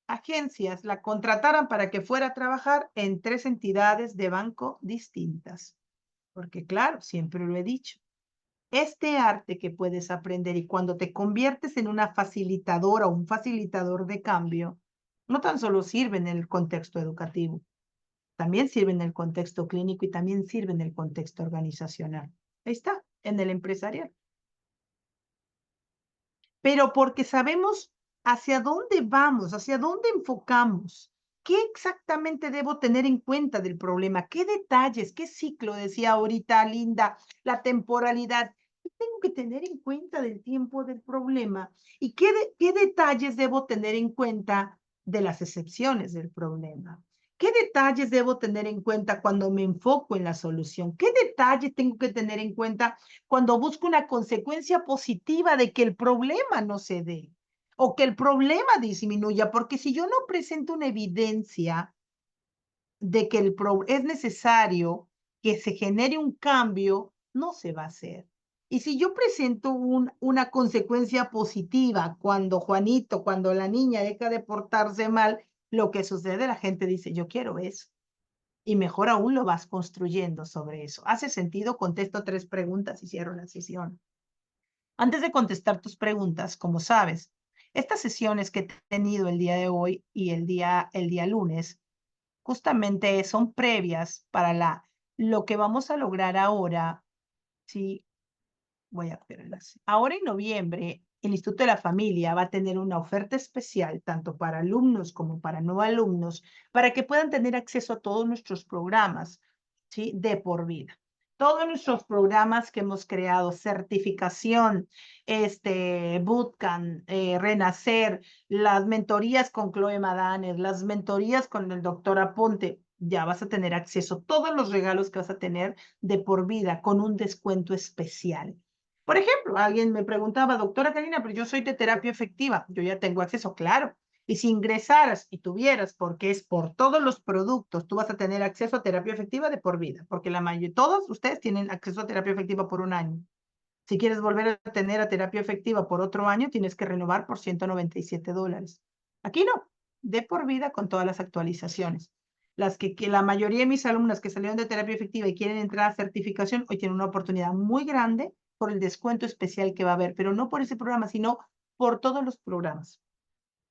agencias la contrataran para que fuera a trabajar en 3 entidades de banco distintas. Porque claro, siempre lo he dicho, este arte que puedes aprender y cuando te conviertes en una facilitadora o un facilitador de cambio, no tan solo sirve en el contexto educativo, también sirve en el contexto clínico y también sirve en el contexto organizacional. Ahí está, en el empresarial. Pero porque sabemos hacia dónde vamos, hacia dónde enfocamos, qué exactamente debo tener en cuenta del problema, qué detalles, qué ciclo, decía ahorita Linda, la temporalidad. ¿Qué tengo que tener en cuenta del tiempo del problema? ¿Y qué detalles debo tener en cuenta de las excepciones del problema? ¿Qué detalles debo tener en cuenta cuando me enfoco en la solución? ¿Qué detalles tengo que tener en cuenta cuando busco una consecuencia positiva de que el problema no se dé o que el problema disminuya? Porque si yo no presento una evidencia de que es necesario que se genere un cambio, no se va a hacer. Y si yo presento una consecuencia positiva cuando Juanito, cuando la niña deja de portarse mal, lo que sucede, la gente dice, yo quiero eso. Y mejor aún lo vas construyendo sobre eso. ¿Hace sentido? Contesto 3 preguntas y cierro la sesión. Antes de contestar tus preguntas, como sabes, estas sesiones que he tenido el día de hoy y el día lunes, justamente son previas para lo que vamos a lograr ahora. Sí, voy a verlas. Ahora en noviembre, el Instituto de la Familia va a tener una oferta especial, tanto para alumnos como para no alumnos, para que puedan tener acceso a todos nuestros programas. ¿sí? De por vida. Todos nuestros programas que hemos creado, certificación, Bootcamp, Renacer, las mentorías con Chloe Madanes, las mentorías con el doctor Aponte, ya vas a tener acceso a todos los regalos que vas a tener de por vida con un descuento especial. Por ejemplo, alguien me preguntaba, doctora Karina, pero yo soy de terapia efectiva, yo ya tengo acceso, claro. Y si ingresaras y tuvieras, porque es por todos los productos, tú vas a tener acceso a terapia efectiva de por vida, porque la mayoría, todos ustedes tienen acceso a terapia efectiva por un año. Si quieres volver a tener a terapia efectiva por otro año, tienes que renovar por $197. Aquí no, de por vida con todas las actualizaciones. Las que la mayoría de mis alumnas que salieron de terapia efectiva y quieren entrar a certificación, hoy tienen una oportunidad muy grande por el descuento especial que va a haber, pero no por ese programa, sino por todos los programas.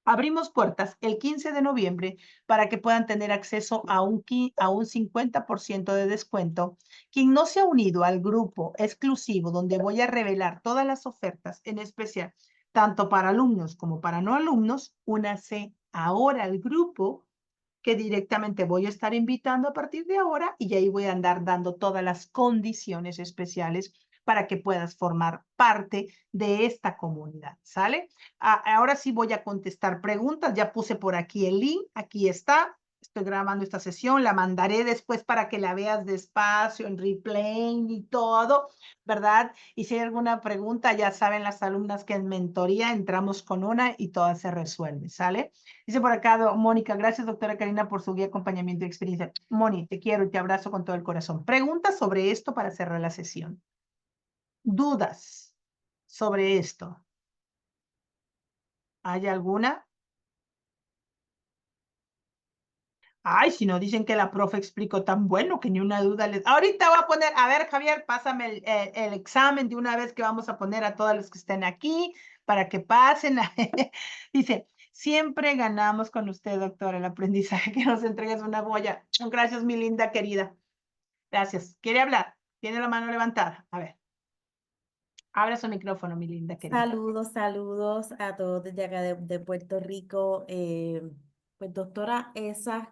Abrimos puertas el 15 de noviembre para que puedan tener acceso a un 50% de descuento. Quien no se ha unido al grupo exclusivo donde voy a revelar todas las ofertas, en especial, tanto para alumnos como para no alumnos, únase ahora al grupo que directamente voy a estar invitando a partir de ahora y ahí voy a andar dando todas las condiciones especiales para que puedas formar parte de esta comunidad, ¿sale? Ahora sí voy a contestar preguntas, ya puse por aquí el link, aquí está, estoy grabando esta sesión, la mandaré después para que la veas despacio, en replay y todo, ¿verdad? Y si hay alguna pregunta, ya saben las alumnas que en mentoría entramos con una y todas se resuelven, ¿sale? Dice por acá, Mónica, gracias doctora Karina por su guía, acompañamiento y experiencia. Moni, te quiero y te abrazo con todo el corazón. Preguntas sobre esto para cerrar la sesión. ¿Dudas sobre esto? ¿Hay alguna? Ay, si no dicen que la profe explicó tan bueno que ni una duda les... Ahorita voy a poner, a ver, Javier, pásame el examen de una vez que vamos a poner a todos los que estén aquí para que pasen. Dice, siempre ganamos con usted, doctora, el aprendizaje que nos entregues una joya. Gracias, mi linda querida. Gracias. ¿Quiere hablar? Tiene la mano levantada. A ver. Abra su micrófono, mi linda querida. Saludos, saludos a todos desde acá de Puerto Rico. Pues doctora, esas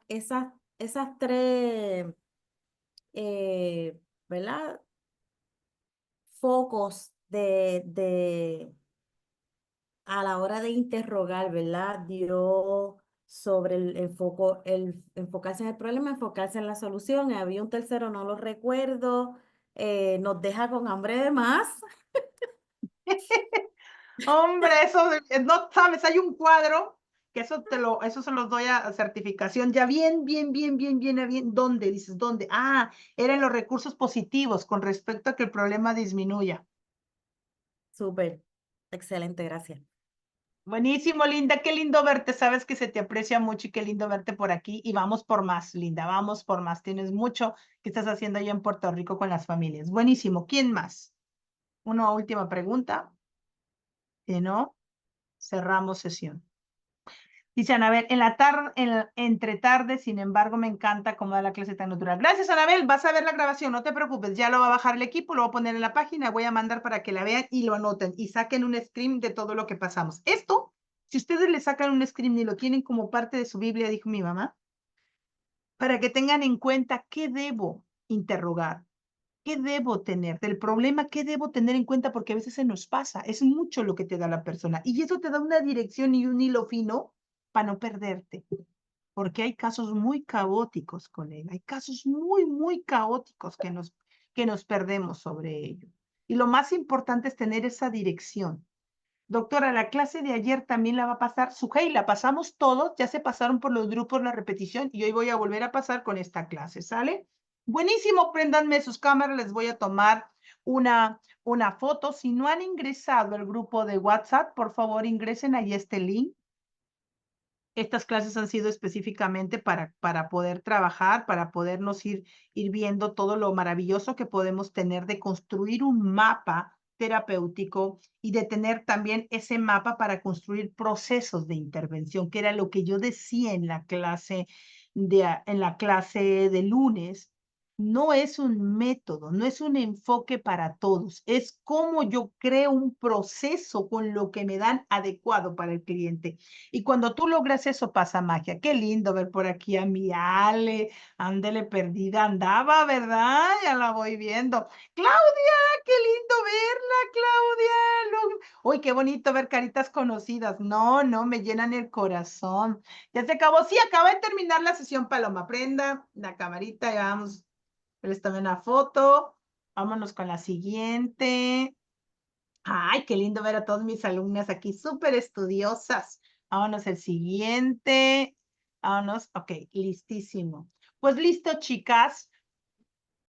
tres, ¿verdad? Focos a la hora de interrogar, ¿verdad? Dio sobre el enfocarse en el problema, enfocarse en la solución. Había un tercero, no lo recuerdo. Nos deja con hambre de más. Hombre, eso, no sabes, hay un cuadro que eso se los doy a certificación, ya bien, ¿dónde? Dices, ¿dónde? Ah, eran los recursos positivos con respecto a que el problema disminuya. Súper, excelente, gracias. Buenísimo, Linda, qué lindo verte, sabes que se te aprecia mucho y qué lindo verte por aquí y vamos por más, Linda, vamos por más, tienes mucho que estás haciendo allá en Puerto Rico con las familias. Buenísimo, ¿quién más? Una última pregunta, si no, cerramos sesión. Dice Anabel, entre tarde, sin embargo, me encanta cómo da la clase tan natural. Gracias, Anabel. Vas a ver la grabación, no te preocupes. Ya lo va a bajar el equipo, lo voy a poner en la página, voy a mandar para que la vean y lo anoten y saquen un screen de todo lo que pasamos. Esto, si ustedes le sacan un screen y lo tienen como parte de su Biblia, dijo mi mamá, para que tengan en cuenta qué debo interrogar, qué debo tener, del problema, qué debo tener en cuenta, porque a veces se nos pasa, es mucho lo que te da la persona y eso te da una dirección y un hilo fino para no perderte, porque hay casos muy caóticos con él, hay casos muy caóticos que nos perdemos sobre ello. Y lo más importante es tener esa dirección. Doctora, la clase de ayer también la va a pasar Sujei, la pasamos todos, ya se pasaron por los grupos la repetición y hoy voy a volver a pasar con esta clase, ¿sale? Buenísimo, préndanme sus cámaras, les voy a tomar una foto. Si no han ingresado al grupo de WhatsApp, por favor ingresen ahí este link. Estas clases han sido específicamente para poder trabajar, para podernos ir viendo todo lo maravilloso que podemos tener de construir un mapa terapéutico y de tener también ese mapa para construir procesos de intervención, que era lo que yo decía en la clase de lunes, no es un método, no es un enfoque para todos, es cómo yo creo un proceso con lo que me dan adecuado para el cliente. Y cuando tú logras eso, pasa magia. Qué lindo ver por aquí a mi Ale, ándele perdida, andaba, ¿verdad? Ya la voy viendo. Claudia, qué lindo verla, Claudia. Uy, qué bonito ver caritas conocidas. No, no, me llenan el corazón. Ya se acabó. Sí, acaba de terminar la sesión, Paloma. Prenda la camarita y vamos. Les tomé una foto. Vámonos con la siguiente. Ay, qué lindo ver a todas mis alumnas aquí, súper estudiosas. Vámonos el siguiente. Vámonos. Ok, listísimo. Pues listo, chicas.